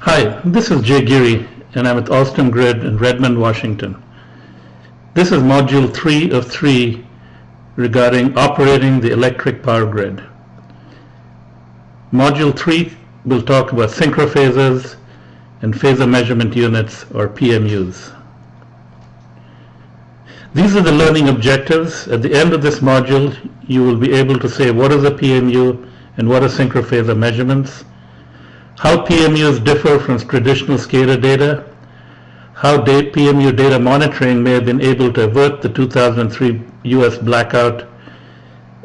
Hi, this is Giri, and I'm at Alstom Grid in Redmond, Washington. This is Module 3 of 3 regarding operating the electric power grid. Module 3 will talk about synchrophasors and phasor measurement units, or PMUs. These are the learning objectives. At the end of this module, you will be able to say what is a PMU and what are synchrophasor measurements, how PMUs differ from traditional SCADA data, how PMU data monitoring may have been able to avert the 2003 US blackout,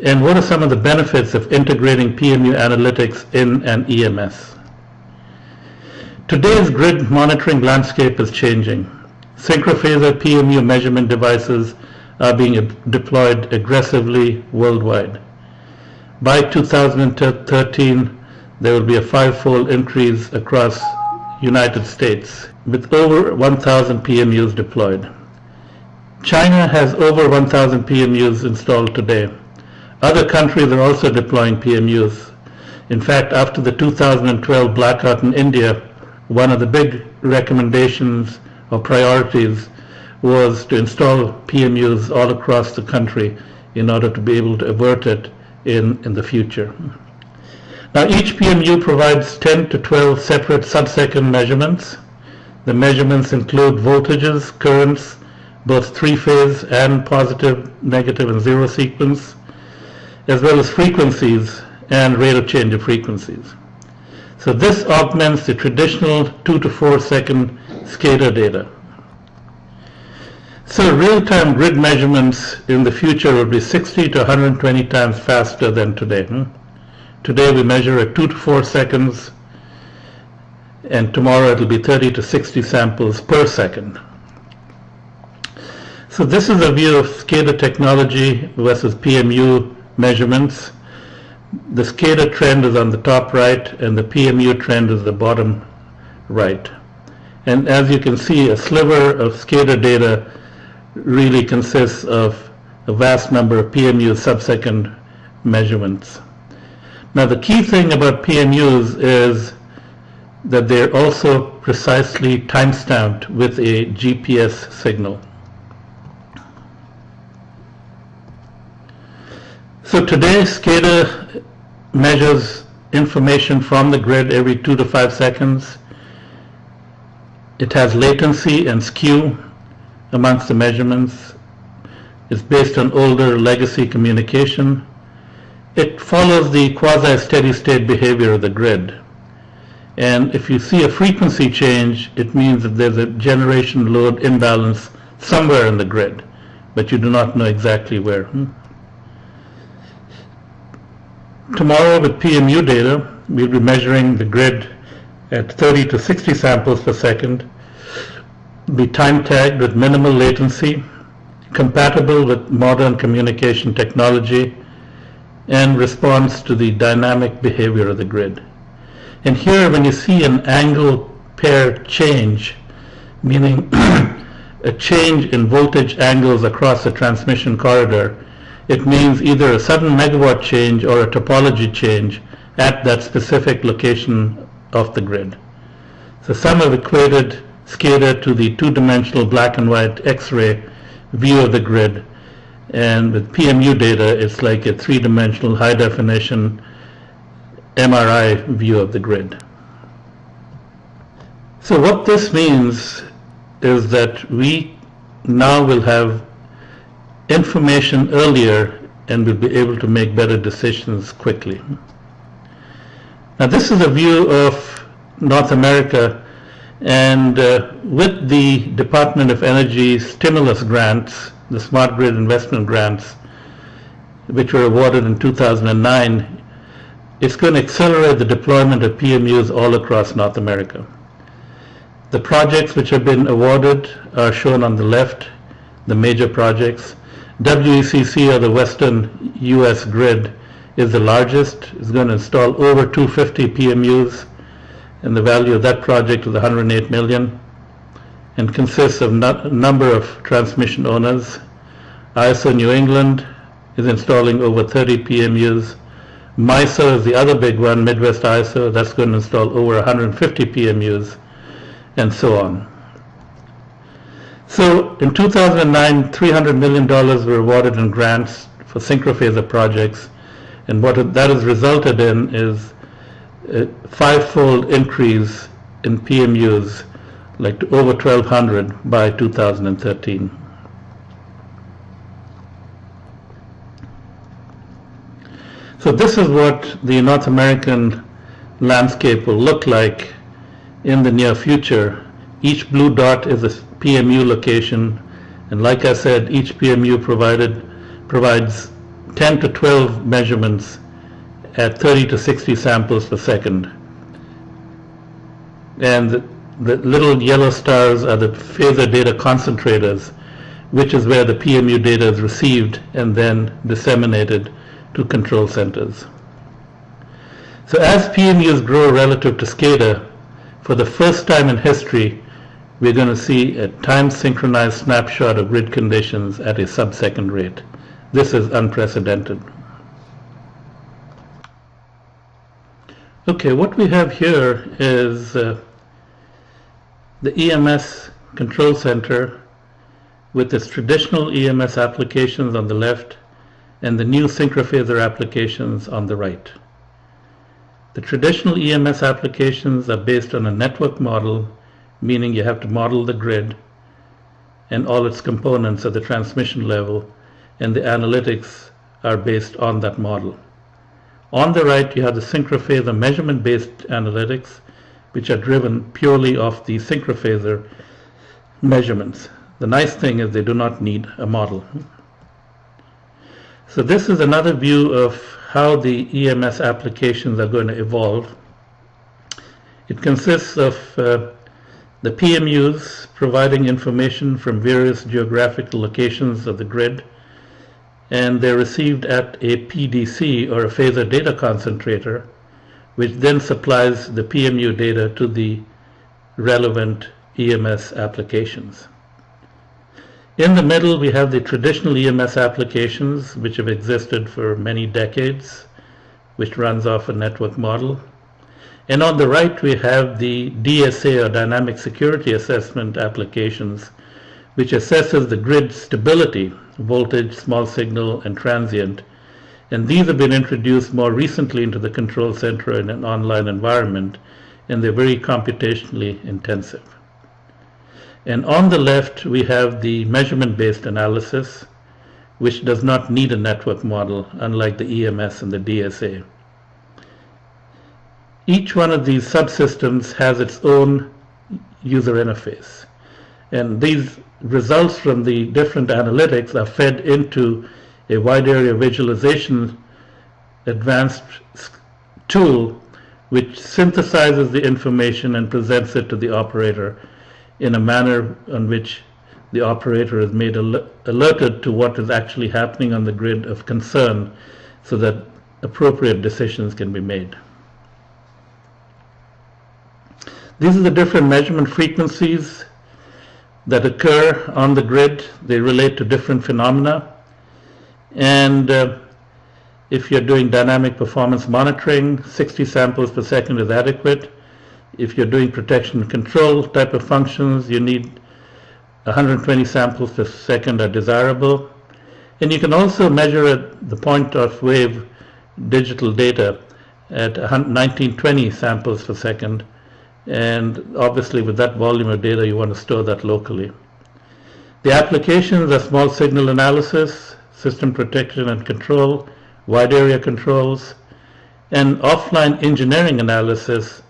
and what are some of the benefits of integrating PMU analytics in an EMS. Today's grid monitoring landscape is changing. Synchrophasor PMU measurement devices are being deployed aggressively worldwide. By 2013, there will be a 5-fold increase across United States, with over 1,000 PMUs deployed. China has over 1,000 PMUs installed today. Other countries are also deploying PMUs. In fact, after the 2012 blackout in India, one of the big recommendations or priorities was to install PMUs all across the country in order to be able to avert it in the future. Now, each PMU provides 10 to 12 separate sub-second measurements. The measurements include voltages, currents, both three-phase and positive, negative, and zero sequence, as well as frequencies and rate of change of frequencies. So this augments the traditional 2 to 4 second SCADA data. So real-time grid measurements in the future will be 60 to 120 times faster than today. Today we measure at 2 to 4 seconds, and tomorrow it will be 30 to 60 samples per second. So this is a view of SCADA technology versus PMU measurements. The SCADA trend is on the top right, and the PMU trend is the bottom right. And as you can see, a sliver of SCADA data really consists of a vast number of PMU sub-second measurements. Now, the key thing about PMUs is that they're also precisely time-stamped with a GPS signal. So today, SCADA measures information from the grid every 2 to 5 seconds. It has latency and skew amongst the measurements. It's based on older legacy communication. It follows the quasi-steady state behavior of the grid. And if you see a frequency change, it means that there's a generation load imbalance somewhere in the grid, but you do not know exactly where. Tomorrow, with PMU data, we'll be measuring the grid at 30 to 60 samples per second, be time tagged with minimal latency, compatible with modern communication technology, and responds to the dynamic behavior of the grid. And here, when you see an angle pair change, meaning a change in voltage angles across the transmission corridor, it means either a sudden megawatt change or a topology change at that specific location of the grid. So some have equated SCADA to the two-dimensional black and white X-ray view of the grid, and with PMU data it's like a three-dimensional high-definition MRI view of the grid. So what this means is that we now will have information earlier and will be able to make better decisions quickly. Now, this is a view of North America, and with the Department of Energy stimulus grants, the Smart Grid Investment Grants, which were awarded in 2009, it's going to accelerate the deployment of PMUs all across North America. The projects which have been awarded are shown on the left, the major projects. WECC, or the Western US Grid, is the largest. It's going to install over 250 PMUs, and the value of that project is $108 million, and consists of a number of transmission owners. ISO New England is installing over 30 PMUs. MISO is the other big one, Midwest ISO, that's going to install over 150 PMUs, and so on. So in 2009, $300 million were awarded in grants for Synchrophasor projects, and what that has resulted in is a five-fold increase in PMUs, like to over 1,200 by 2013. So this is what the North American landscape will look like in the near future. Each blue dot is a PMU location, and like I said, each PMU provides 10 to 12 measurements at 30 to 60 samples per second. And the little yellow stars are the phasor data concentrators, which is where the PMU data is received and then disseminated to control centers. So as PMUs grow relative to SCADA, for the first time in history, we're going to see a time-synchronized snapshot of grid conditions at a sub-second rate. This is unprecedented. Okay, what we have here is the EMS control center with its traditional EMS applications on the left and the new Synchrophasor applications on the right. The traditional EMS applications are based on a network model, meaning you have to model the grid and all its components at the transmission level, and the analytics are based on that model. On the right, you have the Synchrophasor measurement-based analytics, which are driven purely off the Synchrophasor measurements. The nice thing is they do not need a model. So this is another view of how the EMS applications are going to evolve. It consists of the PMUs providing information from various geographical locations of the grid, and they're received at a PDC, or a phasor data concentrator, which then supplies the PMU data to the relevant EMS applications. In the middle, we have the traditional EMS applications, which have existed for many decades, which runs off a network model. And on the right, we have the DSA, or Dynamic Security Assessment applications, which assesses the grid stability, voltage, small signal, and transient. And these have been introduced more recently into the control center in an online environment, and they're very computationally intensive. And on the left, we have the measurement-based analysis, which does not need a network model, unlike the EMS and the DSA. Each one of these subsystems has its own user interface. And these results from the different analytics are fed into a wide area visualization advanced tool, which synthesizes the information and presents it to the operator in a manner in which the operator is made alerted to what is actually happening on the grid of concern, so that appropriate decisions can be made. These are the different measurement frequencies that occur on the grid. They relate to different phenomena. And if you're doing dynamic performance monitoring, 60 samples per second is adequate. If you're doing protection and control type of functions, you need 120 samples per second are desirable. And you can also measure at the point of wave digital data at 1920 samples per second. And obviously with that volume of data, you want to store that locally. The applications are small signal analysis, system protection and control, wide area controls, and offline engineering analysis,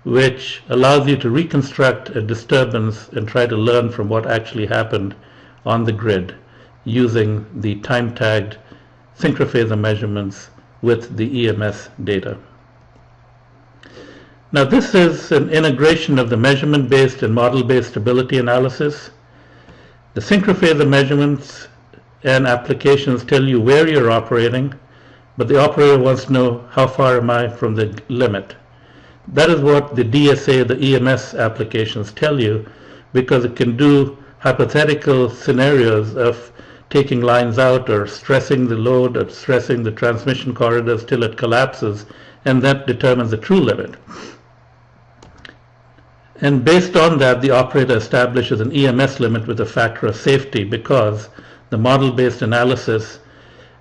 which allows you to reconstruct a disturbance and try to learn from what actually happened on the grid using the time-tagged Synchrophasor measurements with the EMS data. Now this is an integration of the measurement-based and model-based stability analysis. The Synchrophasor measurements and applications tell you where you're operating, but the operator wants to know how far am I from the limit. That is what the DSA, the EMS applications tell you, because it can do hypothetical scenarios of taking lines out or stressing the load or stressing the transmission corridors till it collapses, and that determines the true limit. And based on that, the operator establishes an EMS limit with a factor of safety, because the model-based analysis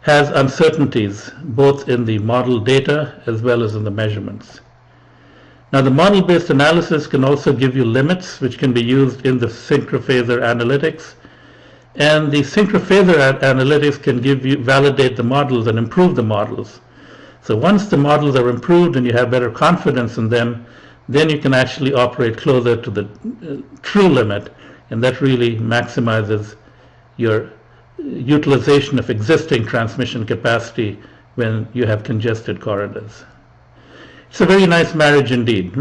has uncertainties both in the model data as well as in the measurements. Now, the model-based analysis can also give you limits which can be used in the Synchrophasor analytics, and the Synchrophasor analytics can validate the models and improve the models. So once the models are improved and you have better confidence in them, then you can actually operate closer to the true limit, and that really maximizes your utilization of existing transmission capacity when you have congested corridors. It's a very nice marriage indeed,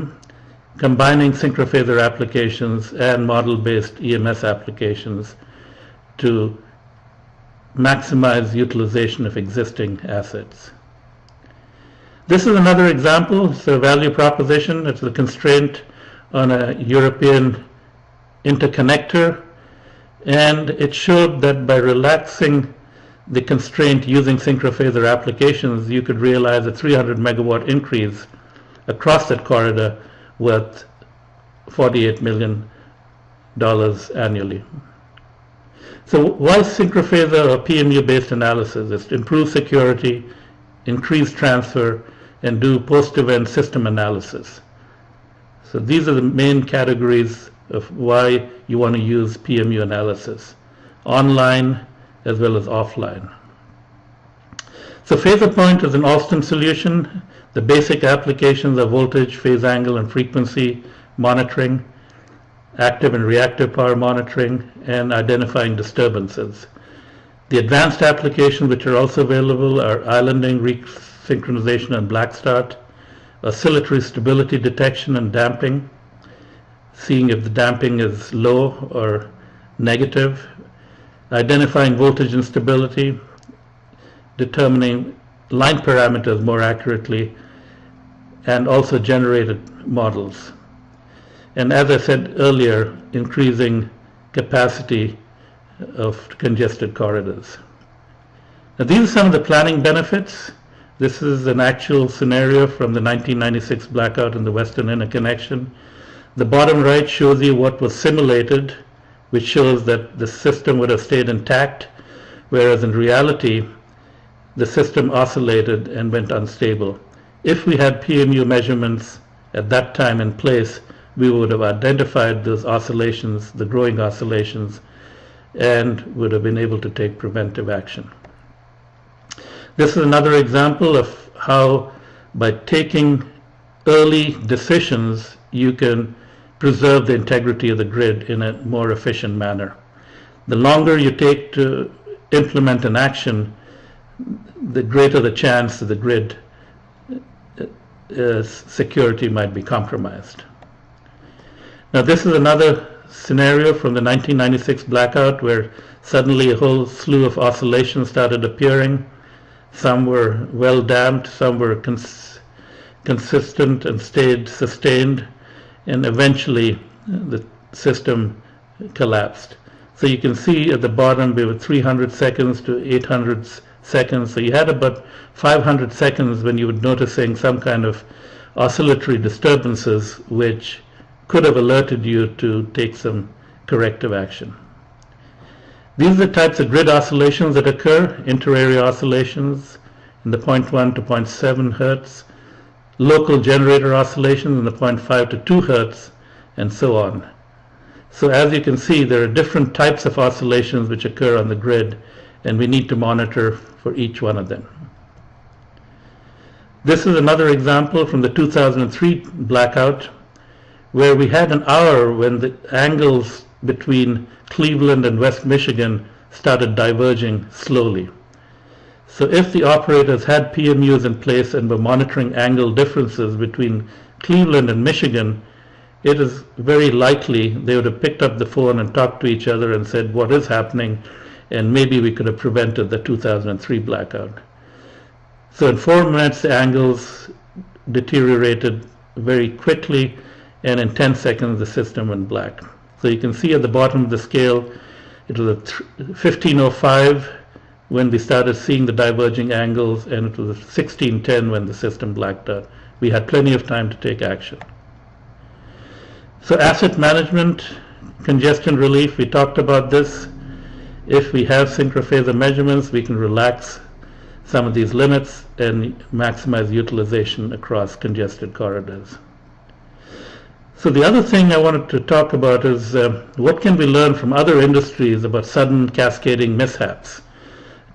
combining Synchrophasor applications and model-based EMS applications to maximize utilization of existing assets. This is another example. It's a value proposition. It's a constraint on a European interconnector, and it showed that by relaxing the constraint using Synchrophasor applications, you could realize a 300 megawatt increase across that corridor worth $48 million annually. So why Synchrophasor or PMU-based analysis? Is to improve security, increase transfer, and do post-event system analysis. So these are the main categories of why you want to use PMU analysis, online as well as offline. So Phasorpoint is an Austin solution. The basic applications are voltage, phase angle, and frequency monitoring, active and reactive power monitoring, and identifying disturbances. The advanced applications which are also available are islanding, resynchronization, and black start, oscillatory stability detection and damping, seeing if the damping is low or negative, identifying voltage instability, determining line parameters more accurately, and also generated models. And as I said earlier, increasing capacity of congested corridors. Now, these are some of the planning benefits. This is an actual scenario from the 1996 blackout in the Western Interconnection. The bottom right shows you what was simulated, which shows that the system would have stayed intact, whereas in reality, the system oscillated and went unstable. If we had PMU measurements at that time in place, we would have identified those oscillations, the growing oscillations, and would have been able to take preventive action. This is another example of how, by taking early decisions, you can preserve the integrity of the grid in a more efficient manner. The longer you take to implement an action, the greater the chance that the grid security might be compromised. Now, this is another scenario from the 1996 blackout where suddenly a whole slew of oscillations started appearing. Some were well damped, some were consistent and stayed sustained, and eventually the system collapsed. So you can see at the bottom we were 300 seconds to 800 seconds. So you had about 500 seconds when you were noticing some kind of oscillatory disturbances which could have alerted you to take some corrective action. These are the types of grid oscillations that occur: inter-area oscillations in the 0.1 to 0.7 hertz, local generator oscillations in the 0.5 to 2 hertz, and so on. So as you can see, there are different types of oscillations which occur on the grid, and we need to monitor for each one of them. This is another example from the 2003 blackout, where we had an hour when the angles between Cleveland and West Michigan started diverging slowly. So if the operators had PMUs in place and were monitoring angle differences between Cleveland and Michigan, it is very likely they would have picked up the phone and talked to each other and said, what is happening? And maybe we could have prevented the 2003 blackout. So in 4 minutes, the angles deteriorated very quickly, and in 10 seconds, the system went black. So you can see at the bottom of the scale, It was at 1505 when we started seeing the diverging angles, and it was 1610 when the system blacked out. We had plenty of time to take action. So asset management, congestion relief, we talked about this. If we have synchrophasor measurements, we can relax some of these limits and maximize utilization across congested corridors. So the other thing I wanted to talk about is what can we learn from other industries about sudden cascading mishaps?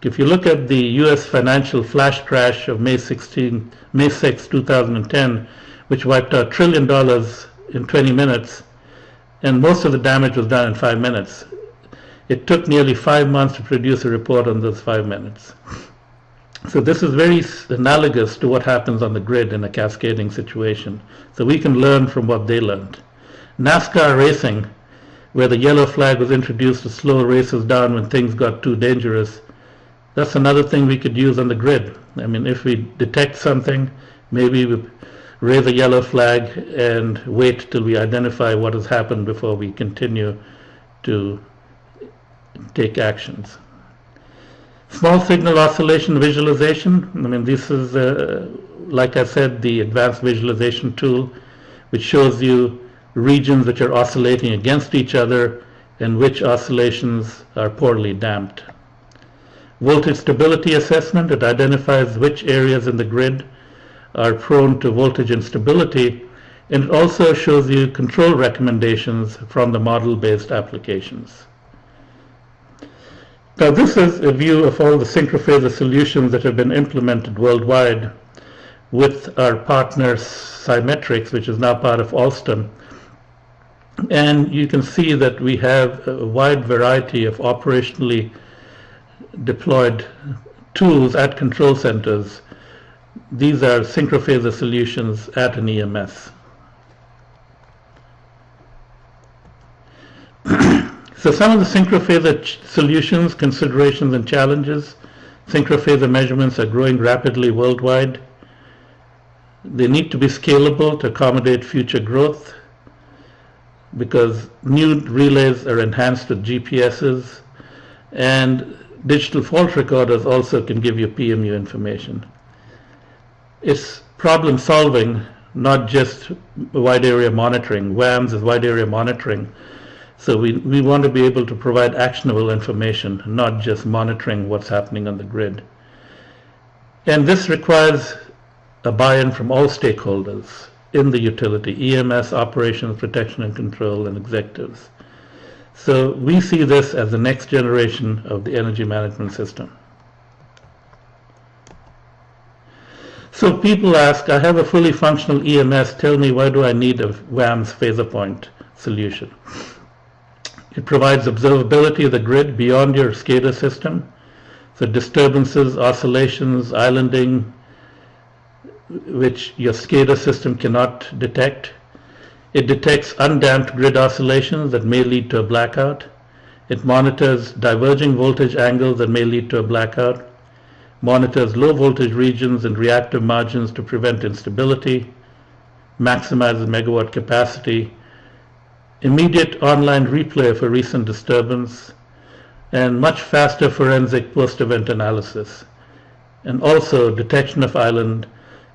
If you look at the U.S. financial flash crash of May 6, 2010, which wiped out $1 trillion in 20 minutes, and most of the damage was done in 5 minutes. It took nearly 5 months to produce a report on those 5 minutes. So this is very analogous to what happens on the grid in a cascading situation. So we can learn from what they learned. NASCAR racing, where the yellow flag was introduced to slow races down when things got too dangerous, that's another thing we could use on the grid. I mean, if we detect something, maybe we raise a yellow flag and wait till we identify what has happened before we continue to take actions. Small signal oscillation visualization. I mean, this is, like I said, the advanced visualization tool, which shows you regions which are oscillating against each other and which oscillations are poorly damped. Voltage stability assessment, it identifies which areas in the grid are prone to voltage instability, and it also shows you control recommendations from the model-based applications. Now this is a view of all the Synchrophasor solutions that have been implemented worldwide with our partner Symetrics, which is now part of Alstom. And you can see that we have a wide variety of operationally deployed tools at control centers. These are Synchrophasor solutions at an EMS. So some of the Synchrophasor solutions, considerations, and challenges. Synchrophasor measurements are growing rapidly worldwide. They need to be scalable to accommodate future growth because new relays are enhanced with GPSs, and digital fault recorders also can give you PMU information. It's problem solving, not just wide area monitoring. WAMS is wide area monitoring. So we want to be able to provide actionable information, not just monitoring what's happening on the grid. And this requires a buy-in from all stakeholders in the utility, EMS, operations, protection and control, and executives. So we see this as the next generation of the energy management system. So people ask, I have a fully functional EMS, tell me why do I need a WAMS-Phasorpoint solution? It provides observability of the grid beyond your SCADA system. So disturbances, oscillations, islanding, which your SCADA system cannot detect. It detects undamped grid oscillations that may lead to a blackout. It monitors diverging voltage angles that may lead to a blackout. Monitors low voltage regions and reactive margins to prevent instability. Maximizes megawatt capacity. Immediate online replay of a recent disturbance. And much faster forensic post-event analysis. And also detection of island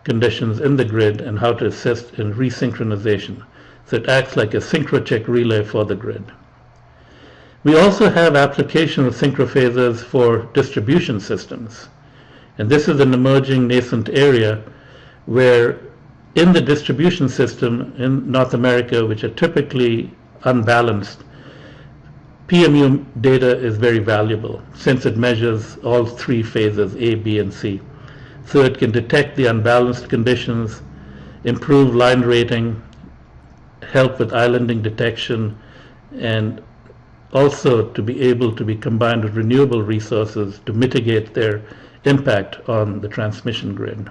conditions in the grid and how to assist in resynchronization. So it acts like a synchrocheck relay for the grid. We also have application of synchrophasors for distribution systems. And this is an emerging nascent area where in the distribution system in North America, which are typically unbalanced, PMU data is very valuable since it measures all three phases, A, B, and C. So it can detect the unbalanced conditions, improve line rating, help with islanding detection, and also to be able to be combined with renewable resources to mitigate their impact on the transmission grid.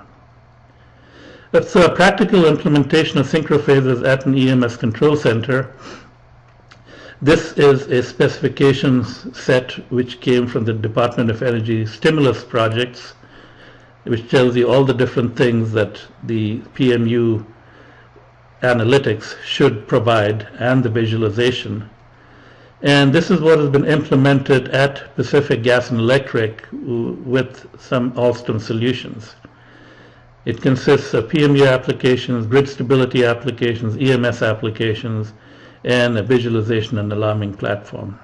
So a practical implementation of synchrophasors at an EMS control center. This is a specifications set which came from the Department of Energy stimulus projects, which tells you all the different things that the PMU analytics should provide and the visualization. And this is what has been implemented at Pacific Gas and Electric with some Alstom solutions. It consists of PMU applications, grid stability applications, EMS applications, and a visualization and alarming platform.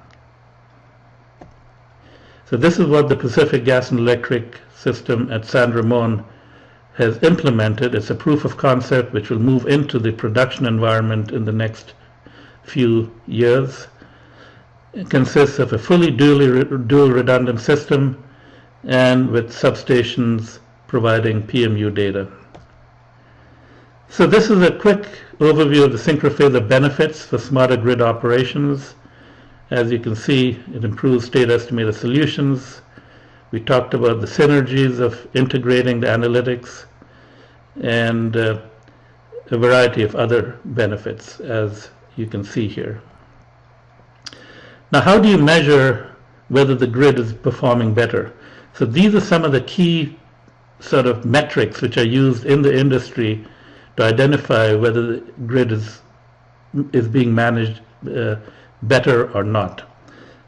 So this is what the Pacific Gas and Electric system at San Ramon has implemented. It's a proof of concept which will move into the production environment in the next few years. It consists of a fully dual redundant system and with substations providing PMU data. So this is a quick overview of the Synchrophasor benefits for smarter grid operations. As you can see, it improves state estimator solutions. We talked about the synergies of integrating the analytics and a variety of other benefits, as you can see here. Now, how do you measure whether the grid is performing better? So these are some of the key sort of metrics which are used in the industry to identify whether the grid is being managed better or not.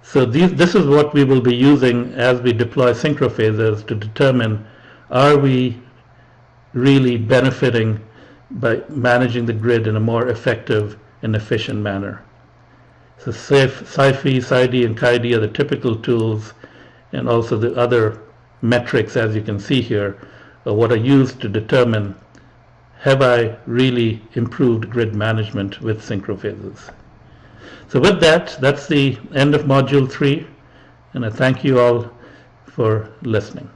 So this is what we will be using as we deploy Synchrophasors to determine, are we really benefiting by managing the grid in a more effective and efficient manner. So SciFi, SciD, and CAID are the typical tools, and also the other metrics, as you can see here, are what are used to determine, have I really improved grid management with Synchrophasors. So with that, that's the end of Module 3, and I thank you all for listening.